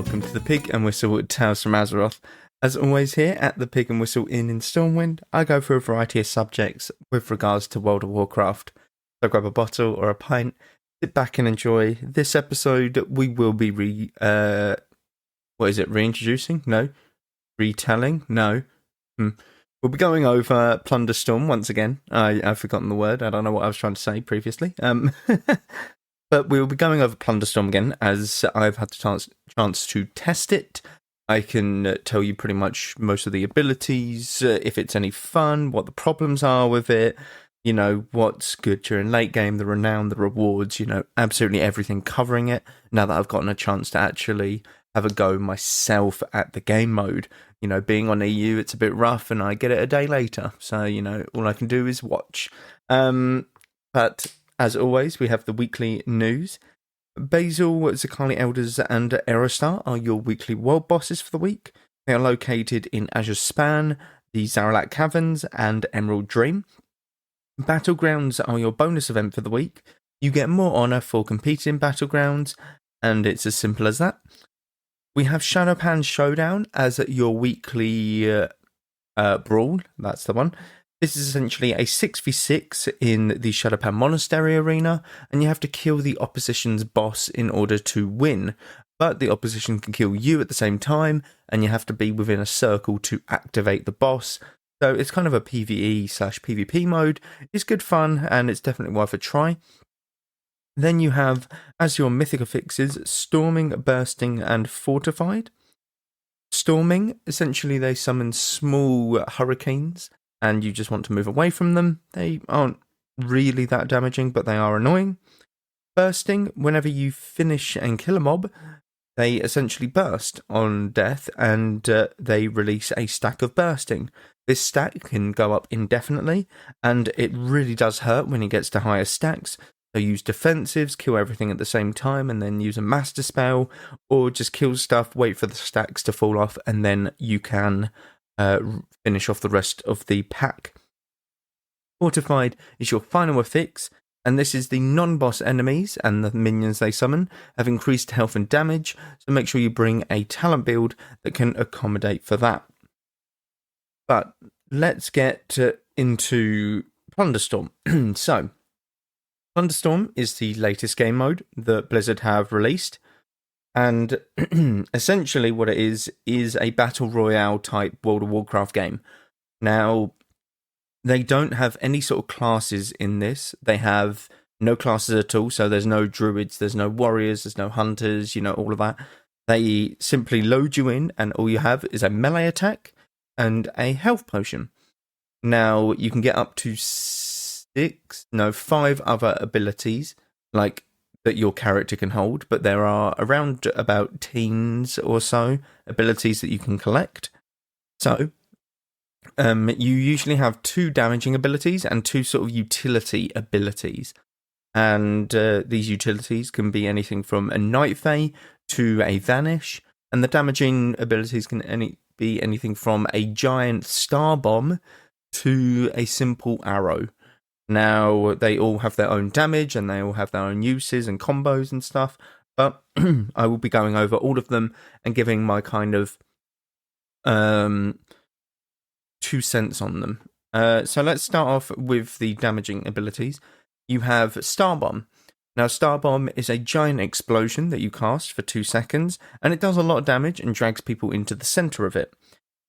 welcome to the Pig and Whistle Tales from Azeroth. As always here at the Pig and Whistle Inn in Stormwind, I go through a variety of subjects with regards to World of Warcraft. So grab a bottle or a pint, sit back and enjoy. This episode we will be reintroducing? No. Retelling? No. We'll be going over Plunderstorm once again. I've forgotten the word. I don't know what I was trying to say previously. But we'll be going over Plunderstorm again, as I've had the chance to test it. I can tell you pretty much most of the abilities, if it's any fun, what the problems are with it, you know, what's good during late game, the renown, the rewards, you know, absolutely everything covering it, now that I've gotten a chance to actually have a go myself at the game mode. You know, being on EU, it's a bit rough, and I get it a day later, so, you know, all I can do is watch. But as always, we have the weekly news. Basil, Zakali Elders, and Aerostar are your weekly world bosses for the week. They are located in Azure Span, the Zaralak Caverns, and Emerald Dream. Battlegrounds are your bonus event for the week. You get more honour for competing in Battlegrounds, and it's as simple as that. We have Shadowpan Showdown as your weekly brawl. That's the one. This is essentially a 6v6 in the Shadowpan Monastery arena, and you have to kill the opposition's boss in order to win. But the opposition can kill you at the same time, and you have to be within a circle to activate the boss. So it's kind of a PvE/PvP mode. It's good fun, and it's definitely worth a try. Then you have, as your mythical fixes, Storming, Bursting, and Fortified. Storming, essentially they summon small hurricanes, and you just want to move away from them. They aren't really that damaging, but they are annoying. Bursting, whenever you finish and kill a mob, they essentially burst on death, and they release a stack of bursting. This stack can go up indefinitely, and it really does hurt when it gets to higher stacks. So use defensives, kill everything at the same time, and then use a master spell, or just kill stuff, wait for the stacks to fall off, and then you can finish off the rest of the pack. Fortified is your final affix, and this is the non-boss enemies and the minions they summon have increased health and damage, so make sure you bring a talent build that can accommodate for that. But let's get into Plunderstorm. So, Plunderstorm is the latest game mode that Blizzard have released. And essentially what it is a battle royale type World of Warcraft game. Now, they don't have any sort of classes in this. They have no classes at all, so there's no druids, there's no warriors, there's no hunters, you know, all of that. They simply load you in, and all you have is a melee attack and a health potion. Now, you can get up to 5 other abilities, like, that your character can hold, but there are around about teens or so abilities that you can collect. So, you usually have 2 damaging abilities and 2 sort of utility abilities. And these utilities can be anything from a Night Fae to a Vanish, and the damaging abilities can be anything from a giant star bomb to a simple arrow. Now, they all have their own damage, and they all have their own uses and combos and stuff, but I will be going over all of them and giving my kind of 2 cents on them. So let's start off with the damaging abilities. You have Starbomb. Now, Starbomb is a giant explosion that you cast for 2 seconds, and it does a lot of damage and drags people into the center of it.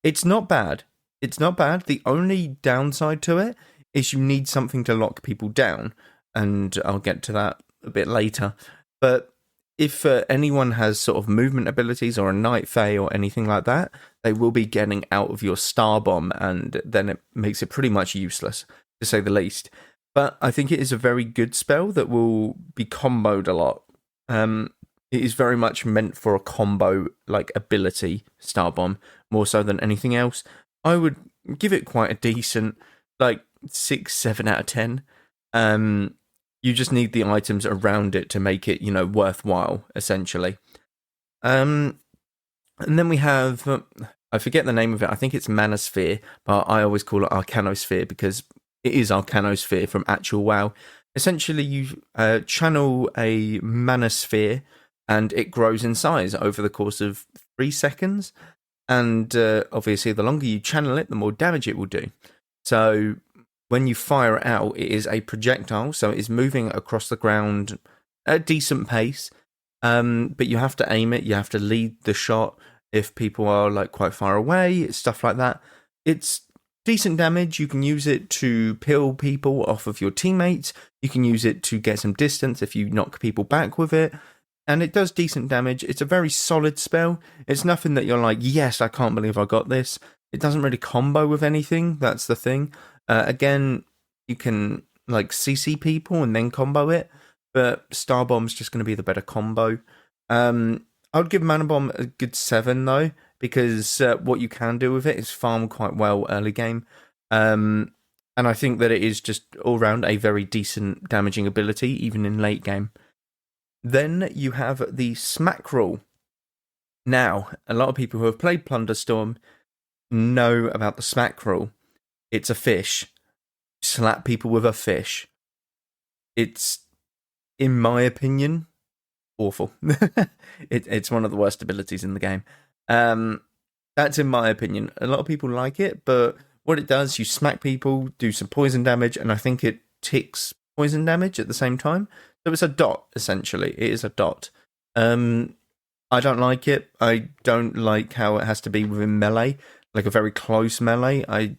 It's not bad. The only downside to it is you need something to lock people down, and I'll get to that a bit later. But if anyone has sort of movement abilities or a Night Fae or anything like that, they will be getting out of your Starbomb, and then it makes it pretty much useless, to say the least. But I think it is a very good spell that will be comboed a lot. It is very much meant for a combo like ability, Starbomb, more so than anything else. I would give it quite a decent, 6-7 out of 10. You just need the items around it to make it, worthwhile, essentially. And then we have, I forget the name of it, I think it's Manosphere, but I always call it Arcanosphere because it is Arcanosphere from actual WoW. Essentially, you channel a Manosphere and it grows in size over the course of 3 seconds. And obviously, the longer you channel it, the more damage it will do. So when you fire it out, it is a projectile, so it is moving across the ground at a decent pace. But you have to aim it, you have to lead the shot if people are like quite far away, stuff like that. It's decent damage. You can use it to peel people off of your teammates. You can use it to get some distance if you knock people back with it. And it does decent damage. It's a very solid spell. It's nothing that you're like, yes, I can't believe I got this. It doesn't really combo with anything. That's the thing. Again, you can like CC people and then combo it. But Star Bomb's just going to be the better combo. I would give Mana Bomb a good 7 though, because what you can do with it is farm quite well early game. And I think that it is just all round a very decent damaging ability, even in late game. Then you have the Smack Roll. Now, a lot of people who have played Plunderstorm know about the Smack Roll. It's a fish. Slap people with a fish. It's, in my opinion, awful. It's one of the worst abilities in the game. That's in my opinion. A lot of people like it, but what it does, you smack people, do some poison damage, and I think it ticks poison damage at the same time. So it's a dot, essentially. It is a dot. I don't like it. I don't like how it has to be within melee, like a very close melee. I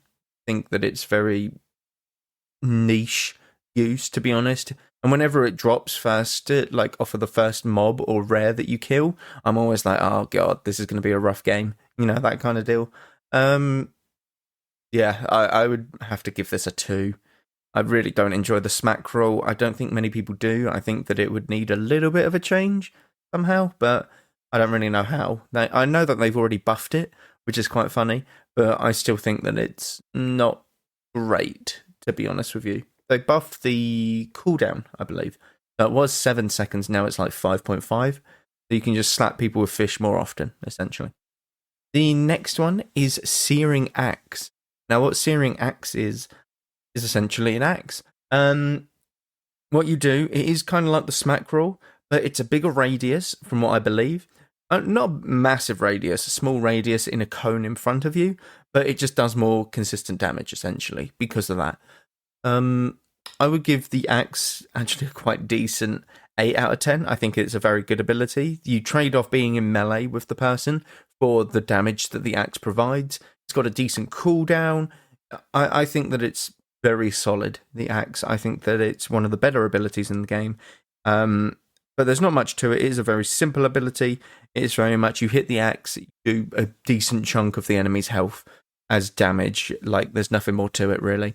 think that it's very niche use, to be honest. And whenever it drops first, like off of the first mob or rare that you kill, I'm always like, oh god, this is going to be a rough game. You know, that kind of deal. Yeah, I would have to give this a 2. I really don't enjoy the smack roll. I don't think many people do. I think that it would need a little bit of a change somehow, but I don't really know how. I know that they've already buffed it, which is quite funny, but I still think that it's not great, to be honest with you. They buffed the cooldown, I believe. So it was 7 seconds, now it's like 5.5. So you can just slap people with fish more often, essentially. The next one is Searing Axe. Now, what Searing Axe is essentially an axe. What you do, it is kind of like the smack roll, but it's a bigger radius, from what I believe. Not a massive radius, a small radius in a cone in front of you, but it just does more consistent damage, essentially, because of that. I would give the axe actually a quite decent 8 out of 10. I think it's a very good ability. You trade off being in melee with the person for the damage that the axe provides. It's got a decent cooldown. I think that it's very solid, the axe. I think that it's one of the better abilities in the game. But there's not much to it. It is a very simple ability. It's very much you hit the axe, you do a decent chunk of the enemy's health as damage. Like, there's nothing more to it, really.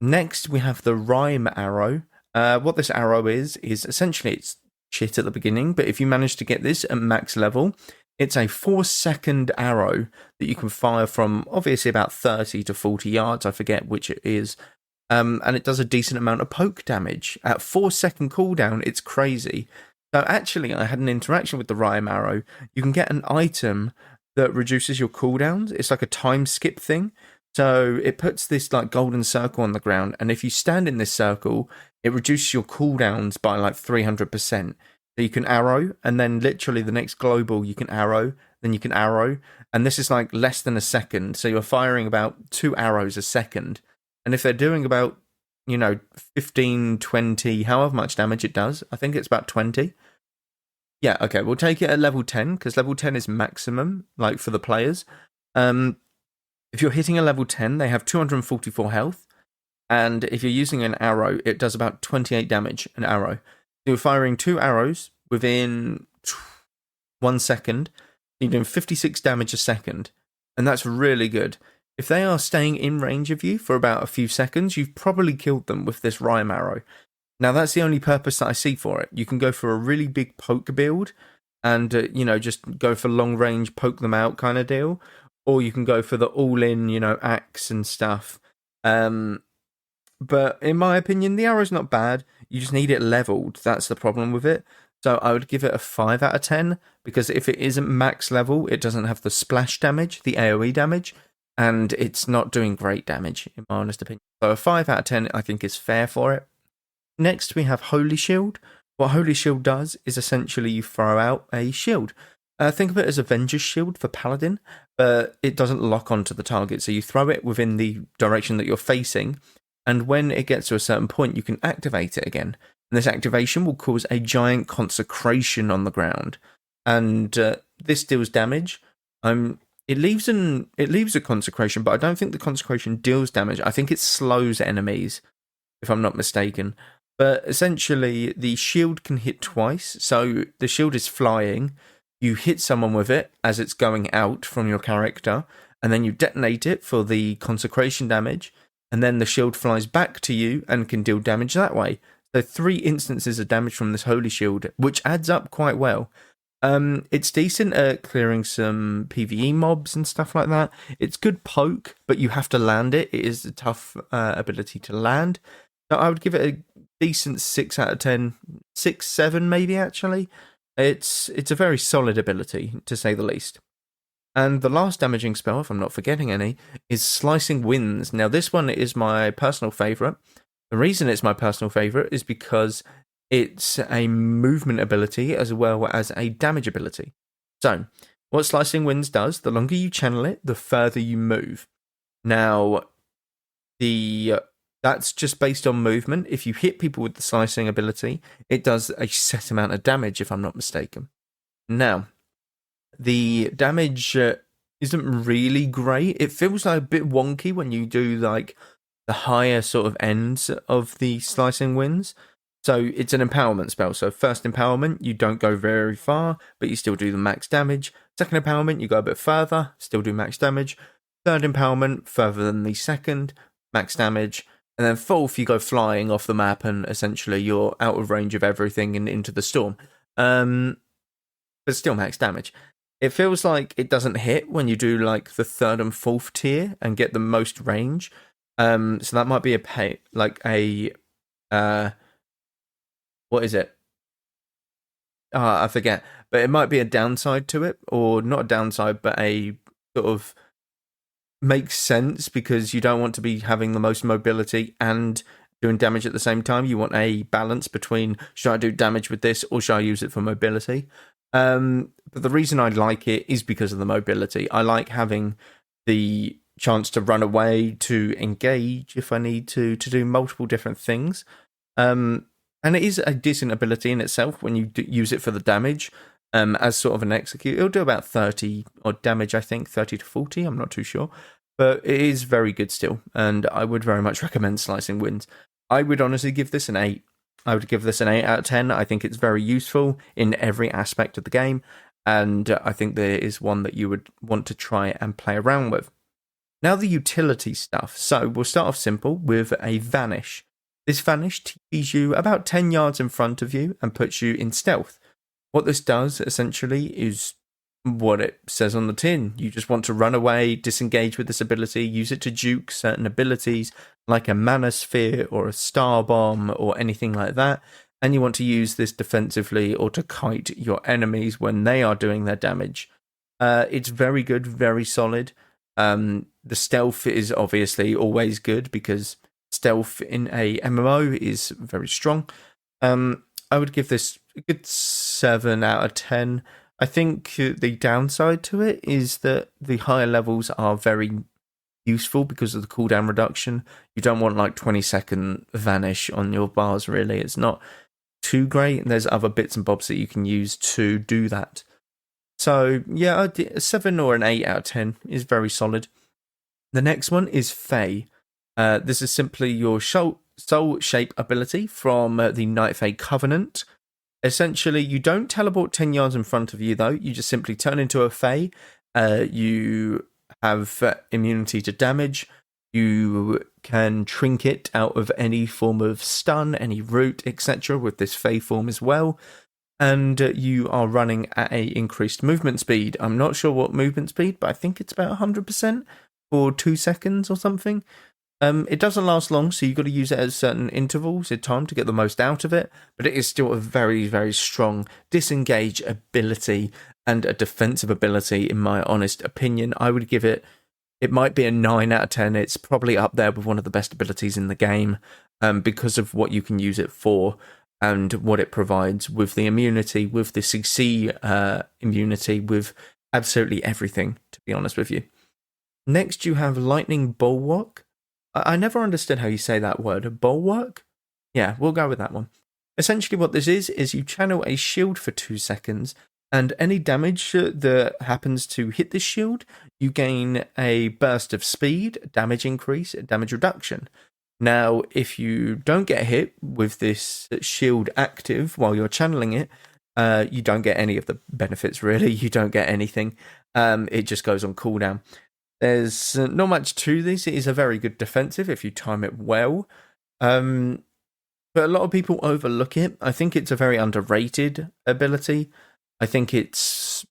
Next, we have the Rhyme Arrow. What this arrow is essentially it's shit at the beginning, but if you manage to get this at max level, it's a 4-second arrow that you can fire from obviously about 30 to 40 yards. I forget which it is. And it does a decent amount of poke damage. At 4-second cooldown, it's crazy. So actually, I had an interaction with the Rhyme Arrow. You can get an item that reduces your cooldowns. It's like a time skip thing. So it puts this like golden circle on the ground, and if you stand in this circle, it reduces your cooldowns by like 300%. So you can arrow, and then literally the next global you can arrow, then you can arrow, and this is like less than a second. So you're firing about 2 arrows a second, and if they're doing about 15, 20, however much damage it does, I think it's about 20. Yeah, okay, we'll take it at level 10 because level 10 is maximum, like for the players. If you're hitting a level 10, they have 244 health. And if you're using an arrow, it does about 28 damage, an arrow. So you're firing 2 arrows within 1 second. You're doing 56 damage a second. And that's really good. If they are staying in range of you for about a few seconds, you've probably killed them with this Rhyme Arrow. Now, that's the only purpose that I see for it. You can go for a really big poke build and, just go for long range, poke them out kind of deal. Or you can go for the all-in, axe and stuff. But in my opinion, the arrow's not bad. You just need it leveled. That's the problem with it. So I would give it a 5 out of 10, because if it isn't max level, it doesn't have the splash damage, the AoE damage, and it's not doing great damage, in my honest opinion. So a 5 out of 10, I think, is fair for it. Next, we have Holy Shield. What Holy Shield does is essentially you throw out a shield. Think of it as Avenger's Shield for Paladin, but it doesn't lock onto the target. So you throw it within the direction that you're facing, and when it gets to a certain point, you can activate it again. And this activation will cause a giant consecration on the ground, and this deals damage. It leaves a consecration, but I don't think the consecration deals damage. I think it slows enemies, if I'm not mistaken. But essentially, the shield can hit twice. So the shield is flying. You hit someone with it as it's going out from your character, and then you detonate it for the consecration damage, and then the shield flies back to you and can deal damage that way. So 3 instances of damage from this Holy Shield, which adds up quite well. It's decent at clearing some PvE mobs and stuff like that. It's good poke, but you have to land it. It is a tough ability to land. So I would give it a decent 6 out of 10, 6, 7 maybe actually. It's a very solid ability, to say the least. And the last damaging spell, if I'm not forgetting any, is Slicing Winds. Now this one is my personal favourite. The reason it's my personal favourite is because it's a movement ability as well as a damage ability. So, what Slicing Winds does, the longer you channel it, the further you move. Now, that's just based on movement. If you hit people with the slicing ability, it does a set amount of damage, if I'm not mistaken. Now, the damage isn't really great. It feels like a bit wonky when you do like the higher sort of ends of the Slicing Winds. So it's an empowerment spell. So first empowerment, you don't go very far, but you still do the max damage. Second empowerment, you go a bit further, still do max damage. Third empowerment, further than the second, max damage. And then fourth, you go flying off the map and essentially you're out of range of everything and into the storm. But still max damage. It feels like it doesn't hit when you do like the third and fourth tier and get the most range. So that might be what is it? I forget. But it might be a downside to it, or not a downside, but a sort of makes sense because you don't want to be having the most mobility and doing damage at the same time. You want a balance between, should I do damage with this or should I use it for mobility? But the reason I like it is because of the mobility. I like having the chance to run away, to engage if I need to do multiple different things. And it is a decent ability in itself when you use it for the damage. As sort of an execute, it'll do about 30 odd damage, I think, 30 to 40, I'm not too sure. But it is very good still, and I would very much recommend Slicing Winds. I would honestly give this an 8. I would give this an 8 out of 10. I think it's very useful in every aspect of the game, and I think there is one that you would want to try and play around with. Now the utility stuff. So we'll start off simple with a Vanish. This Vanish TPs you about 10 yards in front of you and puts you in stealth. What this does, essentially, is what it says on the tin. You just want to run away, disengage with this ability, use it to juke certain abilities, like a mana sphere or a star bomb or anything like that, and you want to use this defensively or to kite your enemies when they are doing their damage. It's very good, very solid. The stealth is obviously always good because stealth in a MMO is very strong. I would give this a good 7 out of 10. I think the downside to it is that the higher levels are very useful because of the cooldown reduction. You don't want like 20-second Vanish on your bars, really. It's not too great. There's other bits and bobs that you can use to do that. So, yeah, a 7 or an 8 out of 10 is very solid. The next one is Fae. This is simply your soul shape ability from the Night Fae Covenant. Essentially, you don't teleport 10 yards in front of you, though. You just simply turn into a Fae. You have immunity to damage. You can trinket out of any form of stun, any root, etc. with this Fae form as well. And you are running at a increased movement speed. I'm not sure what movement speed, but I think it's about 100% for 2 seconds or something. It doesn't last long, so you've got to use it at certain intervals in time to get the most out of it, but it is still a very, very strong disengage ability and a defensive ability, in my honest opinion. I would give it might be a 9 out of 10. It's probably up there with one of the best abilities in the game because of what you can use it for. and what it provides with the immunity, with the CC immunity, with absolutely everything, to be honest with you. Next, you have Lightning Bulwark. I never understood how you say that word. Bulwark? Yeah, we'll go with that one. Essentially what this is you channel a shield for 2 seconds, and any damage that happens to hit this shield, you gain a burst of speed, damage increase, damage reduction. Now, if you don't get hit with this shield active while you're channeling it, you don't get any of the benefits, really. You don't get anything. It just goes on cooldown. There's not much to this. It is a very good defensive if you time it well. But a lot of people overlook it. I think it's a very underrated ability. I think it's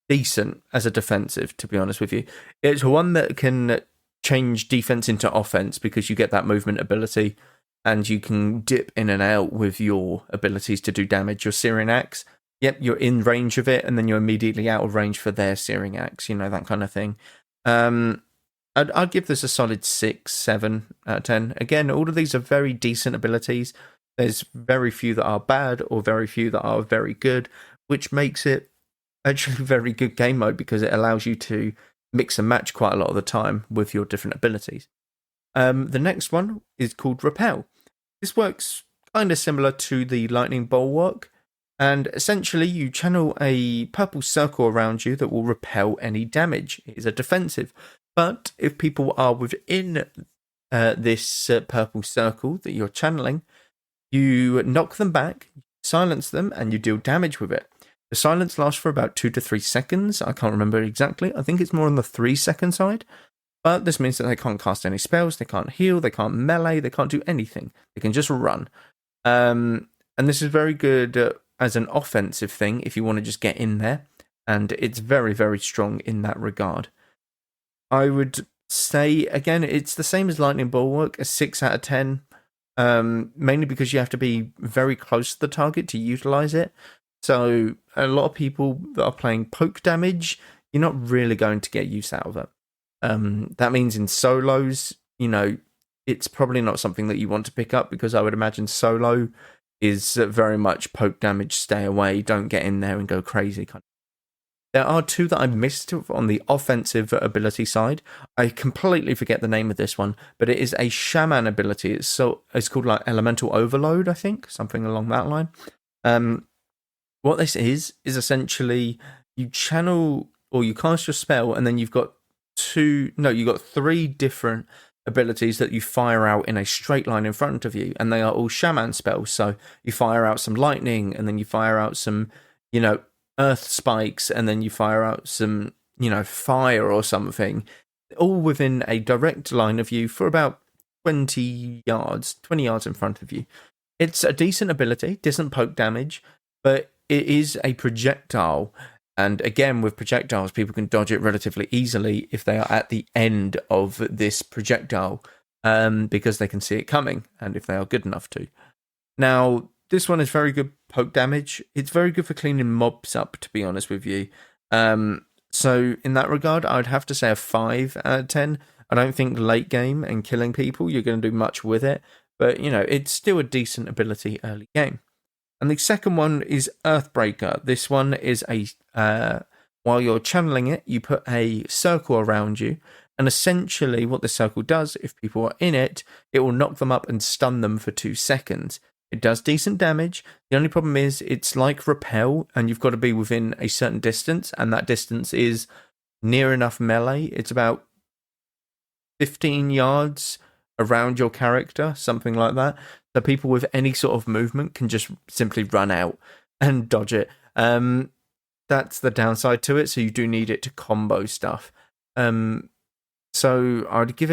decent as a defensive, to be honest with you. It's one that can change defense into offense because you get that movement ability and you can dip in and out with your abilities to do damage. Your Searing Axe, yep, you're in range of it and then you're immediately out of range for their Searing Axe, that kind of thing. I'd give this a solid 6, 7 out of 10. Again, all of these are very decent abilities. There's very few that are bad or very few that are very good, which makes it actually very good game mode because it allows you to mix and match quite a lot of the time with your different abilities. The next one is called Repel. This works kind of similar to the Lightning Bulwark, and essentially you channel a purple circle around you that will repel any damage. It is a defensive, but if people are within this purple circle that you're channeling, you knock them back, silence them, and you deal damage with it. The silence lasts for about 2 to 3 seconds. I can't remember exactly. I think it's more on the 3-second side. But this means that they can't cast any spells, they can't heal, they can't melee, they can't do anything. They can just run. And this is very good as an offensive thing if you want to just get in there. And it's very, very strong in that regard. I would say, again, it's the same as Lightning Bulwark, a 6 out of 10. Mainly because you have to be very close to the target to utilize it. So a lot of people that are playing poke damage, you're not really going to get use out of it. That means in solos, it's probably not something that you want to pick up because I would imagine solo is very much poke damage, stay away, don't get in there and go crazy. There are 2 that I missed on the offensive ability side. I completely forget the name of this one, but it is a shaman ability. It's called like Elemental Overload, I think, something along that line. What this is essentially you channel or you cast your spell, and then you've got 3 different abilities that you fire out in a straight line in front of you, and they are all shaman spells. So you fire out some lightning, and then you fire out some, earth spikes, and then you fire out some, fire or something, all within a direct line of you for about 20 yards in front of you. It's a decent ability, decent poke damage, but it is a projectile. And again, with projectiles, people can dodge it relatively easily if they are at the end of this projectile, because they can see it coming, and if they are good enough to. Now, this one is very good poke damage. It's very good for cleaning mobs up, to be honest with you. So in that regard, I would have to say a 5 out of 10. I don't think late game and killing people, you're going to do much with it. But, it's still a decent ability early game. And the second one is Earthbreaker. This one is while you're channeling it, you put a circle around you. And essentially what the circle does, if people are in it, it will knock them up and stun them for 2 seconds. It does decent damage. The only problem is it's like Repel, and you've got to be within a certain distance, and that distance is near enough melee. It's about 15 yards around your character, something like that. So people with any sort of movement can just simply run out and dodge it. That's the downside to it, so you do need it to combo stuff. So I'd give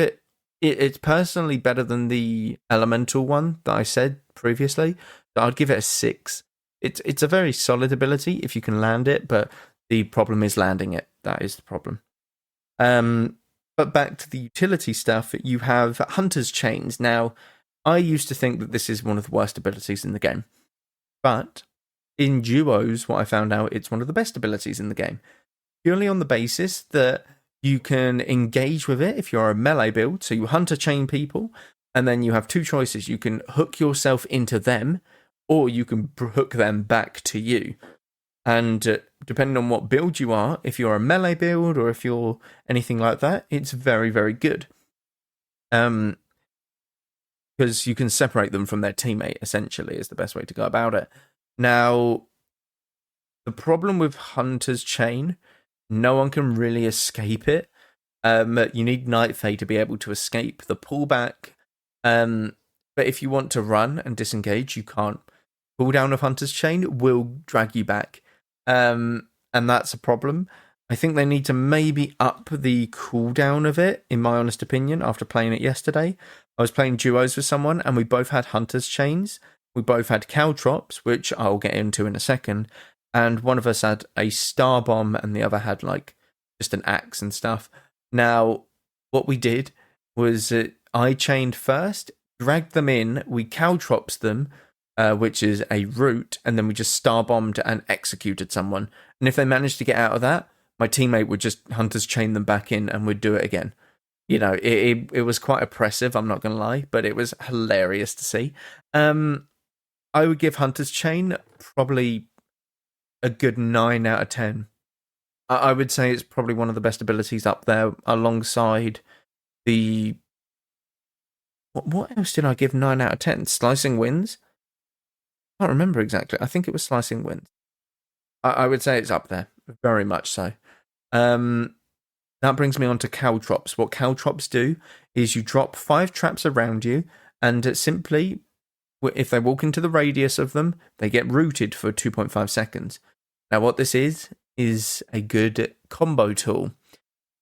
it's personally better than the elemental one that I said previously, but I'd give it a 6. It's a very solid ability if you can land it, but the problem is landing it. That is the problem. But back to the utility stuff, you have Hunter's Chains. Now, I used to think that this is one of the worst abilities in the game, but in duos, what I found out, it's one of the best abilities in the game, purely on the basis that you can engage with it if you're a melee build. So you hunter chain people, and then you have 2 choices. You can hook yourself into them, or you can hook them back to you. And depending on what build you are, if you're a melee build or if you're anything like that, it's very, very good. Because you can separate them from their teammate, essentially, is the best way to go about it. Now, the problem with Hunter's Chain, no one can really escape it. You need Night Fae to be able to escape the pullback. But if you want to run and disengage, you can't. Cooldown of Hunter's Chain will drag you back. And that's a problem. I think they need to maybe up the cooldown of it, in my honest opinion, after playing it yesterday. I was playing duos with someone, and we both had Hunter's Chains. We both had caltrops, which I'll get into in a second. And one of us had a star bomb, and the other had, like, just an axe and stuff. Now, what we did was I chained first, dragged them in, we caltrops them, which is a route, and then we just star bombed and executed someone. And if they managed to get out of that, my teammate would just Hunter's Chain them back in and would do it again. You know, it was quite oppressive, I'm not going to lie, but it was hilarious to see. I would give Hunter's Chain probably a good 9 out of 10. I would say it's probably one of the best abilities up there, alongside the... What else did I give 9 out of 10? Slicing Winds? I can't remember exactly. I think it was Slicing Winds. I would say it's up there, very much so. That brings me on to caltrops. What caltrops do is you drop 5 traps around you, and simply, if they walk into the radius of them, they get rooted for 2.5 seconds. Now, what this is a good combo tool.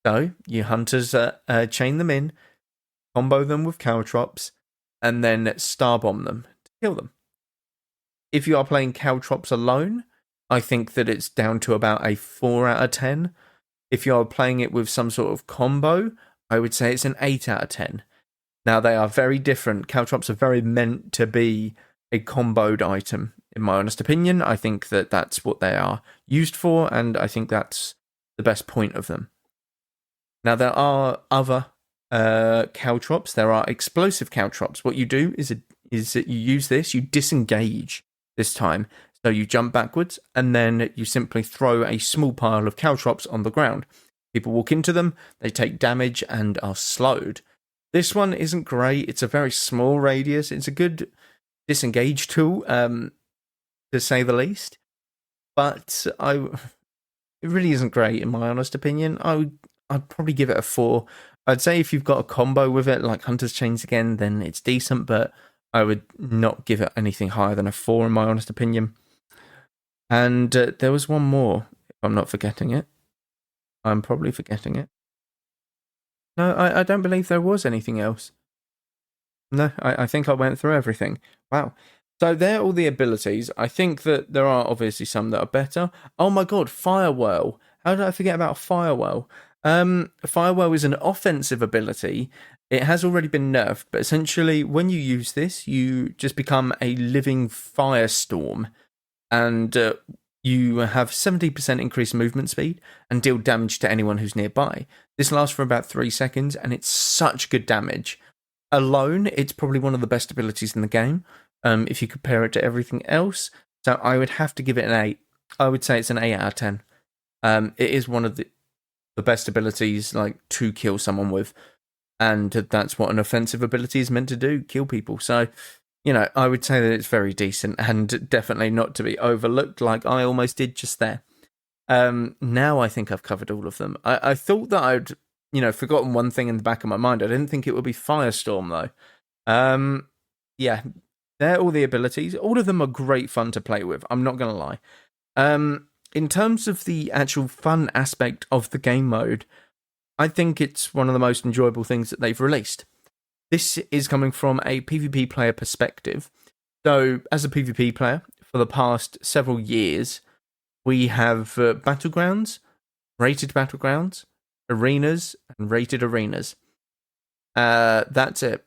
So, you hunters chain them in, combo them with caltrops, and then star bomb them to kill them. If you are playing caltrops alone, I think that it's down to about a 4 out of 10. If you're playing it with some sort of combo, I would say it's an 8 out of 10. Now, they are very different. Caltrops are very meant to be a comboed item, in my honest opinion. I think that that's what they are used for, and I think that's the best point of them. Now, there are other caltrops. There are explosive caltrops. What you do is that you use this, you disengage this time. So you jump backwards, and then you simply throw a small pile of caltrops on the ground. People walk into them, they take damage and are slowed. This one isn't great. It's a very small radius. It's a good disengage tool, to say the least. But it really isn't great, in my honest opinion. I'd probably give it a 4. I'd say if you've got a combo with it, like Hunter's Chains again, then it's decent, but I would not give it anything higher than a 4, in my honest opinion. And there was one more, if I'm not forgetting it. I'm probably forgetting it. No, I don't believe there was anything else. No, I think I went through everything. Wow. So they're all the abilities. I think that there are obviously some that are better. Oh my god, Firewhirl. How did I forget about Firewhirl? Firewhirl is an offensive ability. It has already been nerfed, but essentially when you use this, you just become a living firestorm. And you have 70% increased movement speed and deal damage to anyone who's nearby. This lasts for about 3 seconds, and it's such good damage. Alone, it's probably one of the best abilities in the game, if you compare it to everything else. So I would have to give it an 8. I would say it's an 8 out of 10. It is one of the best abilities, like, to kill someone with. And that's what an offensive ability is meant to do, kill people. So... you know, I would say that it's very decent and definitely not to be overlooked like I almost did just there. Now I think I've covered all of them. I thought that I'd, forgotten one thing in the back of my mind. I didn't think it would be Firestorm, though. Yeah, they're all the abilities. All of them are great fun to play with. I'm not going to lie. In terms of the actual fun aspect of the game mode, I think it's one of the most enjoyable things that they've released. This is coming from a PvP player perspective. So, as a PvP player, for the past several years, we have battlegrounds, rated battlegrounds, arenas, and rated arenas. That's it.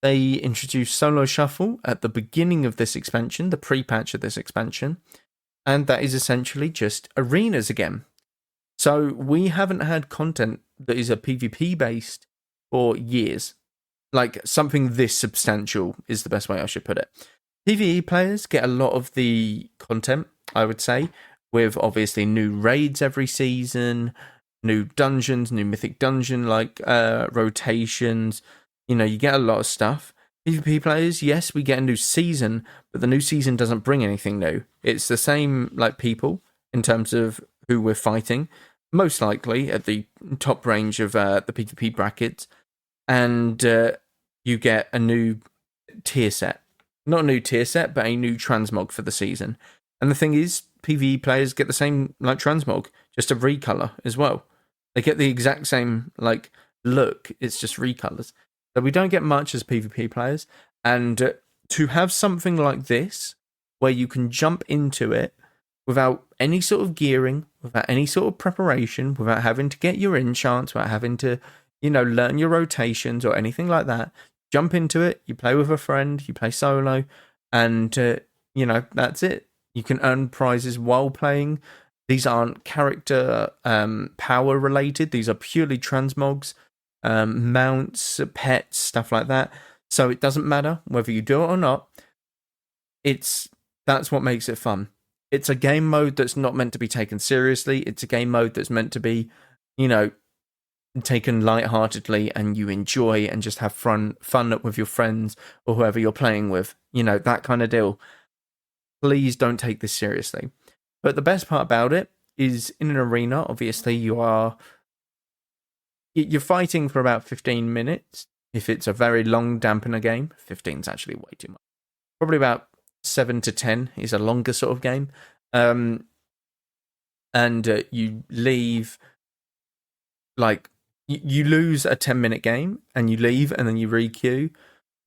They introduced Solo Shuffle at the beginning of this expansion, the pre-patch of this expansion, and that is essentially just arenas again. So, we haven't had content that is a PvP based for years. Like, something this substantial is the best way I should put it. PvE players get a lot of the content, I would say, with obviously new raids every season, new dungeons, new mythic dungeon rotations. You get a lot of stuff. PvP players, yes, we get a new season, but the new season doesn't bring anything new. It's the same like people in terms of who we're fighting, most likely at the top range of the PvP brackets, and you get a new tier set. Not a new tier set, but a new transmog for the season. And the thing is, PvE players get the same like transmog, just a recolor as well. They get the exact same like look, it's just recolors. So we don't get much as PvP players. And to have something like this, where you can jump into it without any sort of gearing, without any sort of preparation, without having to get your enchants, without having to, learn your rotations or anything like that, jump into it, you play with a friend, you play solo, and, that's it. You can earn prizes while playing. These aren't character power related. These are purely transmogs, mounts, pets, stuff like that. So it doesn't matter whether you do it or not. That's what makes it fun. It's a game mode that's not meant to be taken seriously. It's a game mode that's meant to be, taken lightheartedly, and you enjoy and just have fun with your friends or whoever you're playing with. That kind of deal. Please don't take this seriously. But the best part about it is in an arena, obviously you're fighting for about 15 minutes. If it's a very long dampener game, 15 is actually way too much. Probably about 7 to 10 is a longer sort of game. And you leave, like, you lose a 10-minute game and you leave and then you re-queue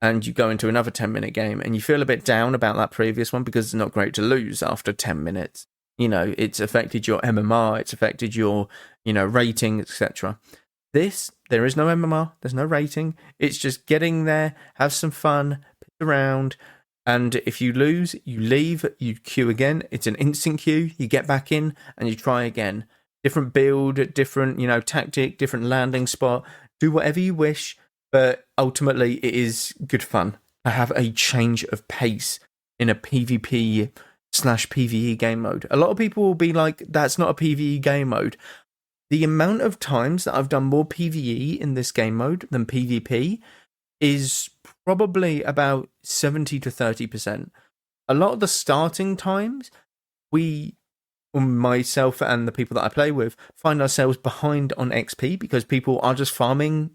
and you go into another 10-minute game and you feel a bit down about that previous one because it's not great to lose after 10 minutes. It's affected your MMR, it's affected your, rating, etc. There is no MMR, there's no rating. It's just getting there, have some fun, pick around, and if you lose, you leave, you queue again. It's an instant queue, you get back in and you try again. Different build, different, tactic, different landing spot. Do whatever you wish, but ultimately it is good fun to have a change of pace in a PvP/PvE game mode. A lot of people will be like, that's not a PvE game mode. The amount of times that I've done more PvE in this game mode than PvP is probably about 70 to 30%. A lot of the starting times, myself and the people that I play with, find ourselves behind on XP because people are just farming,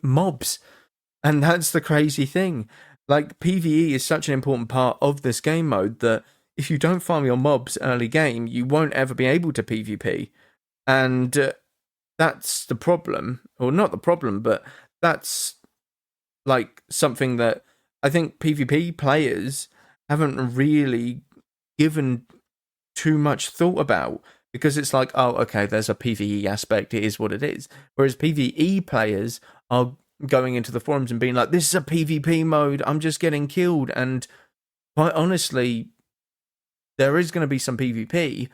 mobs. And that's the crazy thing. Like, PvE is such an important part of this game mode that if you don't farm your mobs early game, you won't ever be able to PvP. And that's the problem. Or not the problem, but that's like something that I think PvP players haven't really given too much thought about, because it's like, oh, okay, there's a PvE aspect, it is what it is. Whereas PvE players are going into the forums and being like, this is a PvP mode, I'm just getting killed. And quite honestly, there is going to be some PvP,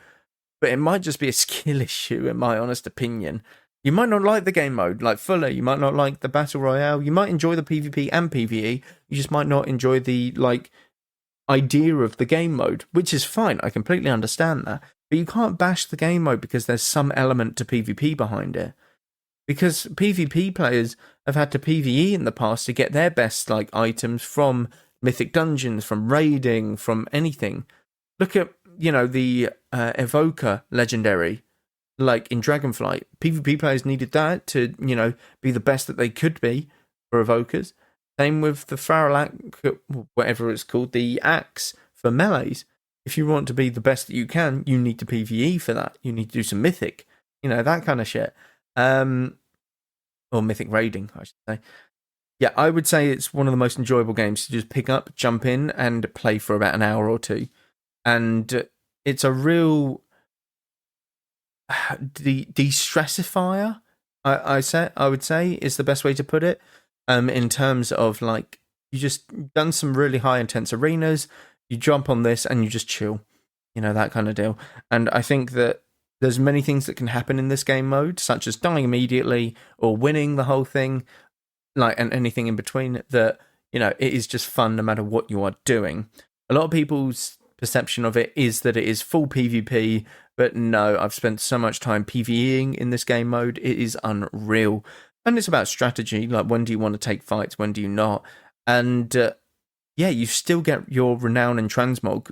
but it might just be a skill issue, in my honest opinion. You might not like the game mode, like Fuller, you might not like the Battle Royale, you might enjoy the PvP and PvE, you just might not enjoy the, idea of the game mode, which is fine, I completely understand that. But you can't bash the game mode because there's some element to PvP behind it. Because PvP players have had to PvE in the past to get their best, items from mythic dungeons, from raiding, from anything. Look at, the Evoker legendary, in Dragonflight. PvP players needed that to, be the best that they could be for Evokers. Same with the Faralac, whatever it's called, the axe for melees. If you want to be the best that you can, you need to PvE for that. You need to do some mythic, that kind of shit. Or mythic raiding, I should say. Yeah, I would say it's one of the most enjoyable games to just pick up, jump in, and play for about an hour or two. And it's a real de-stressifier, I would say, is the best way to put it. In terms of, you just done some really high intense arenas, you jump on this and you just chill, that kind of deal. And I think that there's many things that can happen in this game mode, such as dying immediately or winning the whole thing, and anything in between, that, it is just fun no matter what you are doing. A lot of people's perception of it is that it is full PvP, but no, I've spent so much time PvEing in this game mode, it is unreal. And it's about strategy, like when do you want to take fights, when do you not? And yeah, you still get your renown and transmog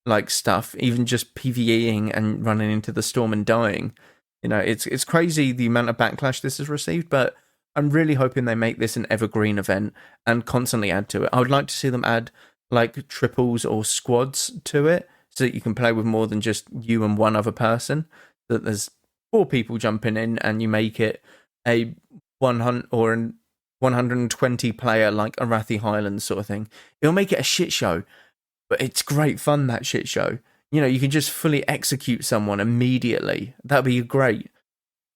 like stuff, even just PvEing and running into the storm and dying. You know, it's crazy the amount of backlash this has received, but I'm really hoping they make this an evergreen event and constantly add to it. I would like to see them add like triples or squads to it so that you can play with more than just you and one other person. That there's 4 people jumping in and you make it a 100 or an 120 player like Arathi Highlands sort of thing. It'll make it a shit show, but it's great fun, that shit show. You know, you can just fully execute someone immediately. That'd be great.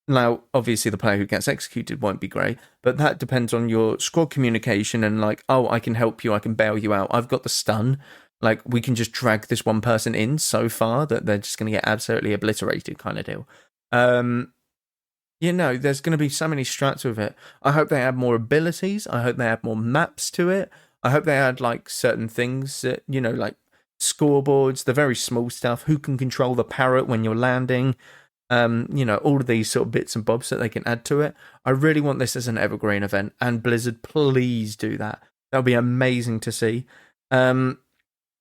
Now, obviously, the player who gets executed won't be great, but that depends on your squad communication and like, oh, I can help you, I can bail you out. I've got the stun. Like, we can just drag this one person in so far that they're just going to get absolutely obliterated kind of deal. You know, there's going to be so many strats with it. I hope they add more abilities. I hope they add more maps to it. I hope they add like certain things that, you know, like scoreboards, the very small stuff, who can control the parrot when you're landing, you know, all of these sort of bits and bobs that they can add to it. I really want this as an evergreen event, and Blizzard, please do that. That would be amazing to see.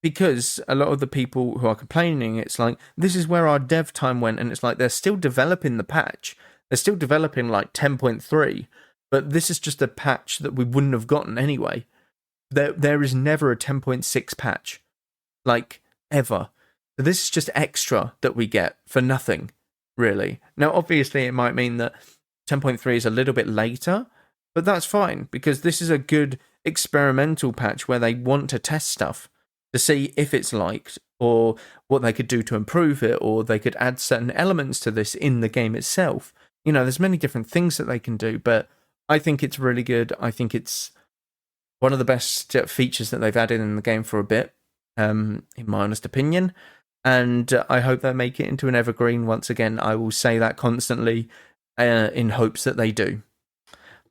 Because a lot of the people who are complaining, it's like, this is where our dev time went, and it's like they're still developing the patch. They're still developing like 10.3, but this is just a patch that we wouldn't have gotten anyway. There is never a 10.6 patch, like, ever. So this is just extra that we get for nothing, really. Now, obviously, it might mean that 10.3 is a little bit later, but that's fine, because this is a good experimental patch where they want to test stuff to see if it's liked, or what they could do to improve it, or they could add certain elements to this in the game itself. You know, there's many different things that they can do, but I think it's really good. I think it's one of the best features that they've added in the game for a bit, in my honest opinion. And I hope they make it into an evergreen. Once again, I will say that constantly in hopes that they do.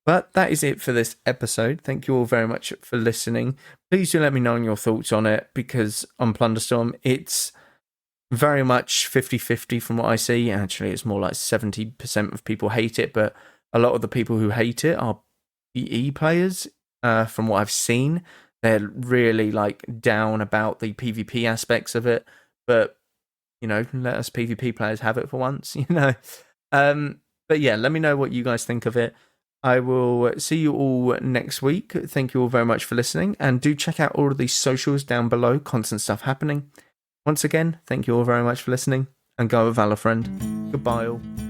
But that is it for this episode. Thank you all very much for listening. Please do let me know your thoughts on it, because on Plunderstorm, it's very much 50-50 from what I see. Actually, it's more like 70% of people hate it, but a lot of the people who hate it are PE players, from what I've seen. They're really like down about the PvP aspects of it, but you know, let us PvP players have it for once, you know. But yeah, let me know what you guys think of it. I will see you all next week. Thank you all very much for listening, and do check out all of these socials down below. Constant stuff happening. Once again, thank you all very much for listening, and go with Valor, friend. Goodbye all.